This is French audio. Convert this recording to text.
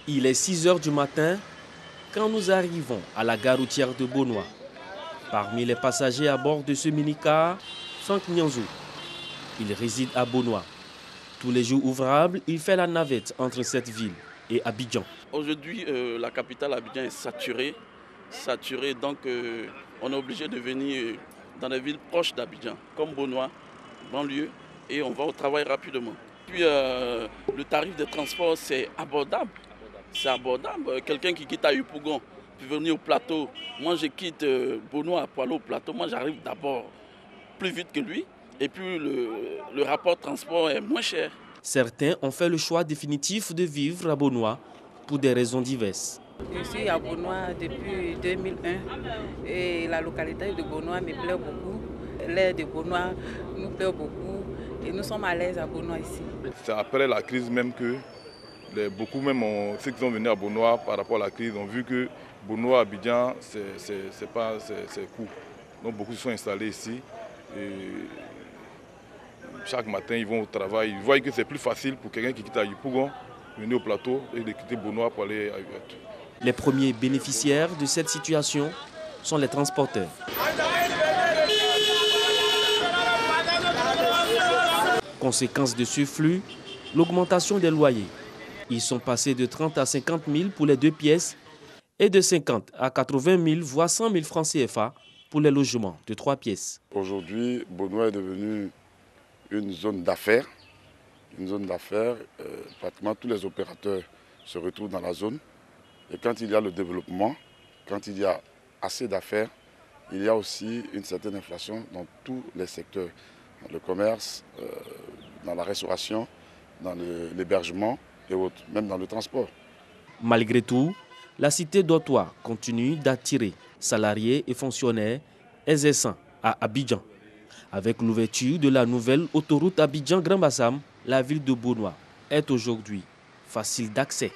Il est 6 h du matin quand nous arrivons à la gare routière de Bonoa. Parmi les passagers à bord de ce minicar, Franck Nyanzou. Il réside à Bonoa. Tous les jours ouvrables, il fait la navette entre cette ville et Abidjan. Aujourd'hui, la capitale Abidjan est saturée. Donc on est obligé de venir dans des villes proches d'Abidjan, comme Bonoa, banlieue, et on va au travail rapidement. Puis le tarif de transport, c'est abordable. C'est abordable. Quelqu'un qui quitte Ayupougon peut venir au plateau. Moi, je quitte Bonoa pour aller au plateau. Moi, j'arrive d'abord plus vite que lui. Et puis le rapport de transport est moins cher. Certains ont fait le choix définitif de vivre à Bonoa pour des raisons diverses. Je suis à Bonoa depuis 2001 et la localité de Bonoa me plaît beaucoup. L'air de Bonoa nous plaît beaucoup et nous sommes à l'aise à Bonoa ici. C'est après la crise même que beaucoup, même ceux qui sont venus à Bonoa par rapport à la crise, ont vu que Bonoa, Abidjan, c'est court. Donc beaucoup se sont installés ici. Et chaque matin, ils vont au travail. Ils voient que c'est plus facile pour quelqu'un qui quitte Ayupougon, venir au plateau et de quitter Bonoa pour aller à Ayupougon. Les premiers bénéficiaires de cette situation sont les transporteurs. Conséquence de ce flux, l'augmentation des loyers. Ils sont passés de 30 à 50 000 pour les 2 pièces et de 50 à 80 000, voire 100 000 francs CFA pour les logements de 3 pièces. Aujourd'hui, Bonoa est devenu une zone d'affaires. Pratiquement tous les opérateurs se retrouvent dans la zone. Et quand il y a le développement, quand il y a assez d'affaires, il y a aussi une certaine inflation dans tous les secteurs. Dans le commerce, dans la restauration, dans l'hébergement et autres, même dans le transport. Malgré tout, la cité d'Ottawa continue d'attirer salariés et fonctionnaires exerçant à Abidjan. Avec l'ouverture de la nouvelle autoroute Abidjan-Grand Bassam, la ville de Bonoa est aujourd'hui facile d'accès.